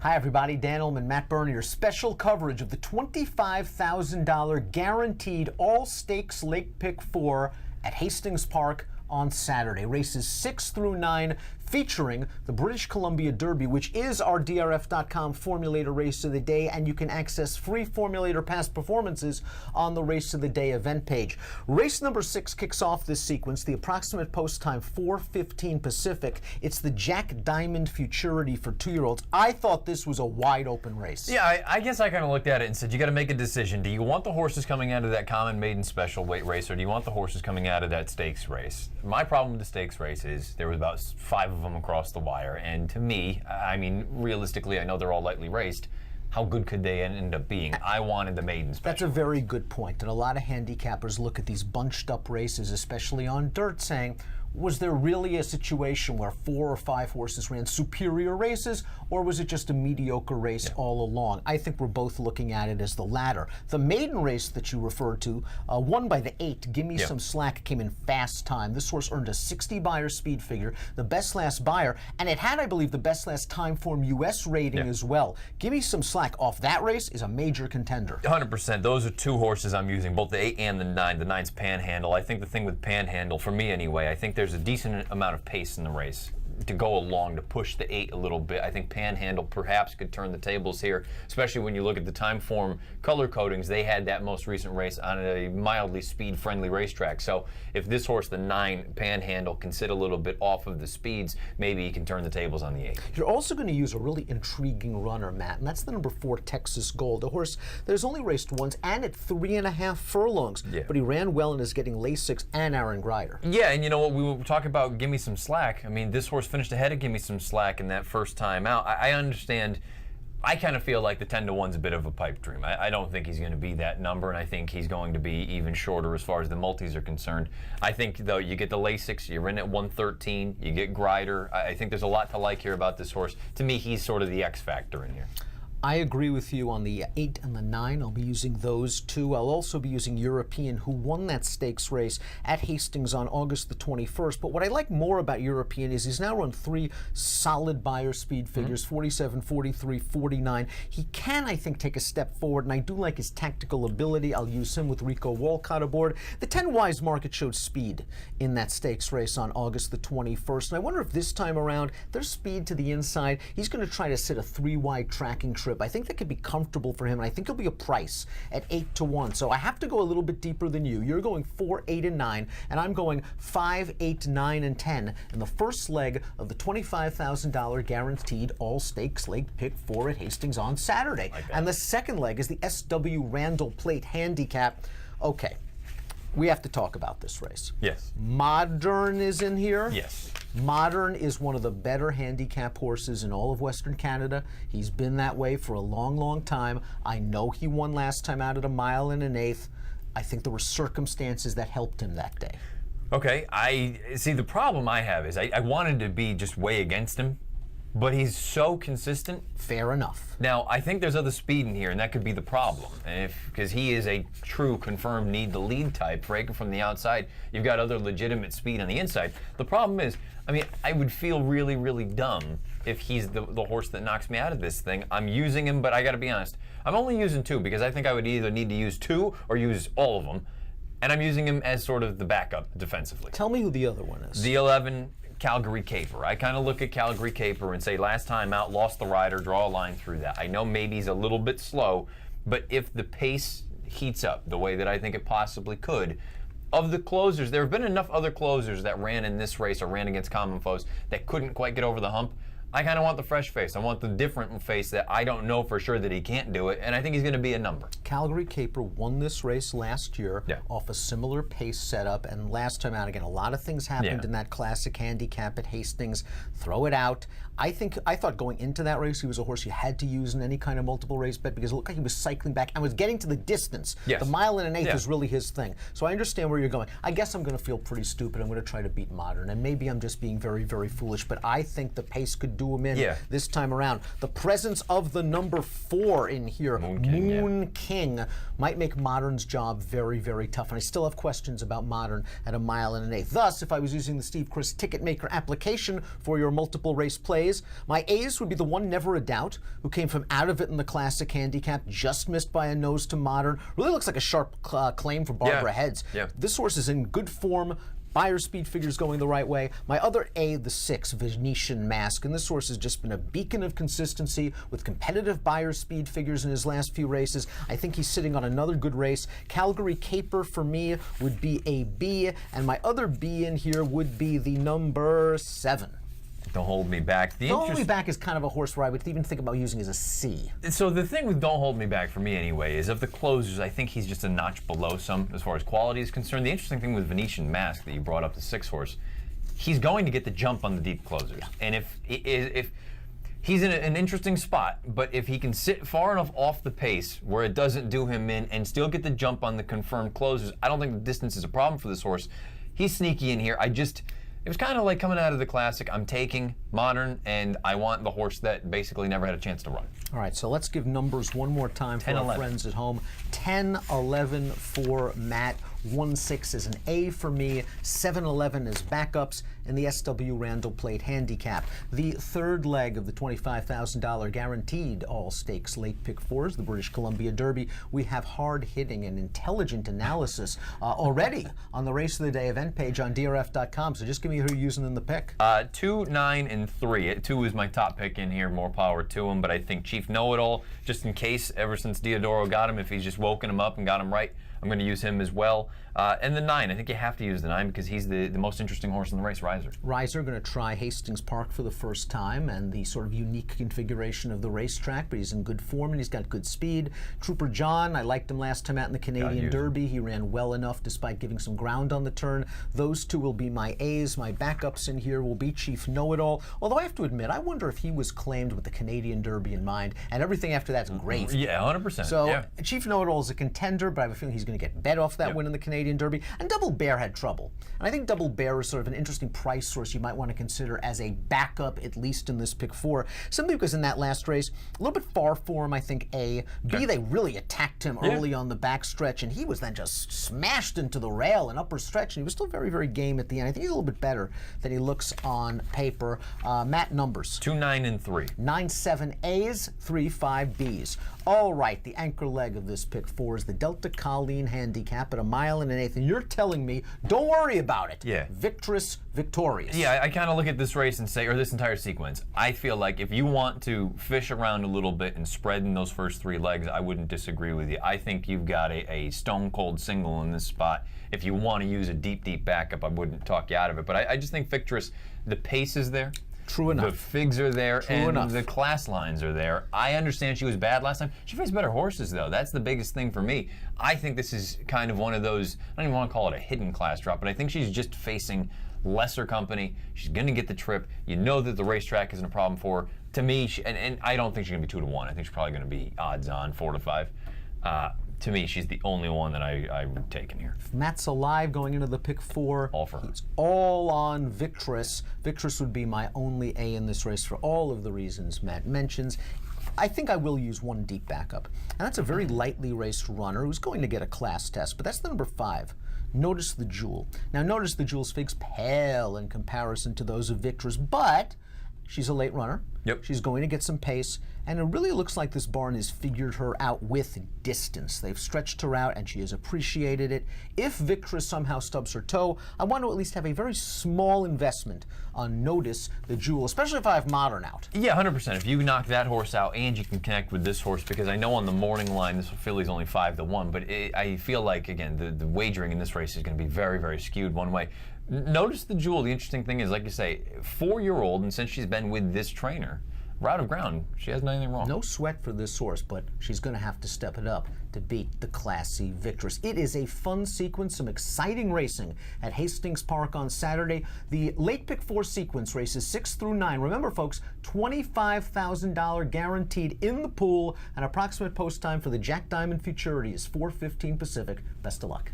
Hi everybody, Dan Illman, Matt Bernier. Special coverage of the $25,000 guaranteed all-stakes Lake Pick 4 at Hastings Park on Saturday. Races 6 through 9 featuring the British Columbia Derby, which is our DRF.com Formulator Race of the Day, and you can access free Formulator past performances on the Race of the Day event page. Race number 6 kicks off this sequence. The approximate post time 4:15 Pacific. It's the Jack Diamond Futurity for 2-year-olds. I thought this was a wide open race. Yeah, I guess I kind of looked at it and said, you got to make a decision. Do you want the horses coming out of that common maiden special weight race, or do you want the horses coming out of that stakes race? My problem with the stakes race is there was about 5 of them across the wire, and to me, I mean, realistically, I know they're all lightly raced. How good could they end up being? I wanted the maiden special. That's a very good point, and a lot of handicappers look at these bunched up races, especially on dirt, saying, was there really a situation where 4 or 5 horses ran superior races, or was it just a mediocre race all along? I think we're both looking at it as the latter. The maiden race that you referred to, won by the 8, Gimme Some Slack, came in fast time. This horse earned a 60 Beyer speed figure, the best last Beyer, and it had, I believe, the best last time form US rating as well. Gimme Some Slack off that race is a major contender. 100%. Those are 2 horses I'm using, both the 8 and the 9. The 9's Panhandle. I think the thing with Panhandle, for me anyway, I think there's a decent amount of pace in the race to go along to push the 8 a little bit. I think Panhandle perhaps could turn the tables here, especially when you look at the time form color codings. They had that most recent race on a mildly speed-friendly racetrack. So if this horse, the 9 Panhandle, can sit a little bit off of the speeds, maybe he can turn the tables on the 8. You're also going to use a really intriguing runner, Matt, and that's the number 4 Texas Gold, a horse that has only raced once and at 3.5 furlongs, but he ran well and is getting Lasix and Aaron Grider. Yeah, and you know what, we were talking about Gimme Some Slack. I mean, this horse finished ahead of Gimme Some Slack in that first time out. I understand. I kind of feel like the 10-to-1's a bit of a pipe dream. I don't think he's going to be that number, and I think he's going to be even shorter as far as the multis are concerned. I think, though, you get the Lasix, you're in at 113, you get Grider. I think there's a lot to like here about this horse. To me, he's sort of the X factor in here. I agree with you on the 8 and the 9. I'll be using those 2. I'll also be using European, who won that stakes race at Hastings on August the 21st. But what I like more about European is he's now run 3 solid Beyer speed figures, 47, 43, 49. He can, I think, take a step forward, and I do like his tactical ability. I'll use him with Rico Walcott aboard. The 10 Wise Market showed speed in that stakes race on August the 21st. And I wonder if this time around, there's speed to the inside. He's going to try to sit a 3-wide tracking trip. I think that could be comfortable for him, and I think he'll be a price at 8-to-1. So I have to go a little bit deeper than you. You're going 4, 8, and 9, and I'm going 5, 8, 9, and 10 in the first leg of the $25,000 guaranteed all-stakes Lake Pick 4 at Hastings on Saturday. And the second leg is the S.W. Randall Plate Handicap. Okay, we have to talk about this race. Yes. Modern is in here. Yes. Modern is one of the better handicap horses in all of Western Canada. He's been that way for a long, long time. I know he won last time out at 1 mile and an 1/8. I think there were circumstances that helped him that day. Okay, I see. The problem I have is I wanted to be just way against him, but he's so consistent. Fair enough. Now, I think there's other speed in here, and that could be the problem. Because he is a true confirmed need to lead type. Breaking from the outside, you've got other legitimate speed on the inside. The problem is, I mean, I would feel really, really dumb if he's the horse that knocks me out of this thing. I'm using him, but I got to be honest. I'm only using 2 because I think I would either need to use 2 or use all of them. And I'm using him as sort of the backup defensively. Tell me who the other one is. The 11, Calgary Caper. I kind of look at Calgary Caper and say, last time out, lost the rider, draw a line through that. I know maybe he's a little bit slow, but if the pace heats up the way that I think it possibly could, of the closers, there have been enough other closers that ran in this race or ran against common foes that couldn't quite get over the hump. I kind of want the fresh face. I want the different face that I don't know for sure that he can't do it, and I think he's going to be a number. Calgary Caper won this race last year off a similar pace setup, and last time out, again, a lot of things happened in that classic handicap at Hastings. Throw it out. I thought going into that race, he was a horse you had to use in any kind of multiple race bet because it looked like he was cycling back and was getting to the distance. The 1 mile and an 1/8 is really his thing. So I understand where you're going. I guess I'm going to feel pretty stupid. I'm going to try to beat Modern, and maybe I'm just being very, very foolish, but I think the pace could do him in this time around. The presence of the number 4 in here, Moon King, might make Modern's job very, very tough. And I still have questions about Modern at 1 1/8. Thus, if I was using the Steve Chris Ticket Maker application for your multiple race plays, my A's would be the one Never a Doubt, who came from out of it in the Classic handicap, just missed by a nose to Modern. Really looks like a sharp claim for Barbara Heads. This horse is in good form. Buyer speed figures going the right way. My other A, the 6, Venetian Mask, and this horse has just been a beacon of consistency with competitive buyer speed figures in his last few races. I think he's sitting on another good race. Calgary Caper for me would be a B, and my other B in here would be the number 7. Don't Hold Me Back. Don't Hold Me Back is kind of a horse where I would even think about using as a C. So the thing with Don't Hold Me Back for me anyway is of the closers, I think he's just a notch below some as far as quality is concerned. The interesting thing with Venetian Mask that you brought up, the 6 horse, he's going to get the jump on the deep closers. And if he's in an interesting spot, but if he can sit far enough off the pace where it doesn't do him in and still get the jump on the confirmed closers, I don't think the distance is a problem for this horse. He's sneaky in here. It was kind of like coming out of the Classic. I'm taking Modern, and I want the horse that basically never had a chance to run. All right, so let's give numbers one more time for our friends at home. 10, 11 for Matt. 1-6 is an A for me, 7-11 is backups, and the SW Randall Plate handicap. The third leg of the $25,000 guaranteed all-stakes late pick 4s, the British Columbia Derby. We have hard-hitting and intelligent analysis already on the Race of the Day event page on DRF.com, so just give me who you're using in the pick. 2, 9, and 3. 2 is my top pick in here, more power to him, but I think Chief Know-It-All, just in case, ever since Diodoro got him, if he's just woken him up and got him right, I'm going to use him as well. And the 9, I think you have to use the 9 because he's the most interesting horse in the race, Riser. Riser going to try Hastings Park for the first time and the sort of unique configuration of the racetrack, but he's in good form and he's got good speed. Trooper John, I liked him last time out in the Canadian Derby. He ran well enough despite giving some ground on the turn. Those 2 will be my A's. My backups in here will be Chief Know-It-All. Although I have to admit, I wonder if he was claimed with the Canadian Derby in mind, and everything after that's great. Yeah, 100%. So Chief Know-It-All is a contender, but I have a feeling he's going to get bet off that win in the Canadian Derby. And Double Bear had trouble. And I think Double Bear is sort of an interesting price source you might want to consider as a backup, at least in this pick 4. Simply because in that last race, a little bit far for him, I think, A. B, they really attacked him early on the backstretch, and he was then just smashed into the rail and upper stretch, and he was still very, very game at the end. I think he's a little bit better than he looks on paper. Matt, numbers. 2, 9, and 3. 9, 7 A's, 3, 5 B's. All right, the anchor leg of this pick 4 is the Delta Colleen handicap at 1 1/8, and you're telling me, don't worry about it. Victress, victorious. Yeah, I kind of look at this race and say, or this entire sequence, I feel like if you want to fish around a little bit and spread in those first 3 legs, I wouldn't disagree with you. I think you've got a stone cold single in this spot. If you want to use a deep, deep backup, I wouldn't talk you out of it. But I just think Victress, the pace is there. True enough. The figs are there, the class lines are there. I understand she was bad last time. She faced better horses, though. That's the biggest thing for me. I think this is kind of one of those, I don't even want to call it a hidden class drop, but I think she's just facing lesser company. She's going to get the trip. You know that the racetrack isn't a problem for her. To me, and I don't think she's going to be 2 to 1. I think she's probably going to be odds on 4 to 5. To me, she's the only one that I would take in here. If Matt's alive going into the pick 4. All for her. He's all on Victress. Victress would be my only A in this race for all of the reasons Matt mentions. I think I will use one deep backup. And that's a very lightly raced runner who's going to get a class test, but that's the number 5. Notice the Jewel. Now, Notice the Jewel's figs pale in comparison to those of Victress, but she's a late runner. She's going to get some pace, and it really looks like this barn has figured her out with distance. They've stretched her out, and she has appreciated it. If Victress somehow stubs her toe, I want to at least have a very small investment on Notice the Jewel, especially if I have Modern out. Yeah, 100%. If you knock that horse out and you can connect with this horse, because I know on the morning line, this filly's only 5 to 1, but I feel like, again, the wagering in this race is going to be very, very skewed one way. Notice the Jewel. The interesting thing is, like you say, 4-year-old, and since she's been with this trainer, route of ground, she hasn't done anything wrong. No sweat for this horse, but she's going to have to step it up to beat the classy Victress. It is a fun sequence, some exciting racing at Hastings Park on Saturday. The late pick 4 sequence races 6 through 9. Remember, folks, $25,000 guaranteed in the pool. An approximate post time for the Jack Diamond Futurity is 4:15 Pacific. Best of luck.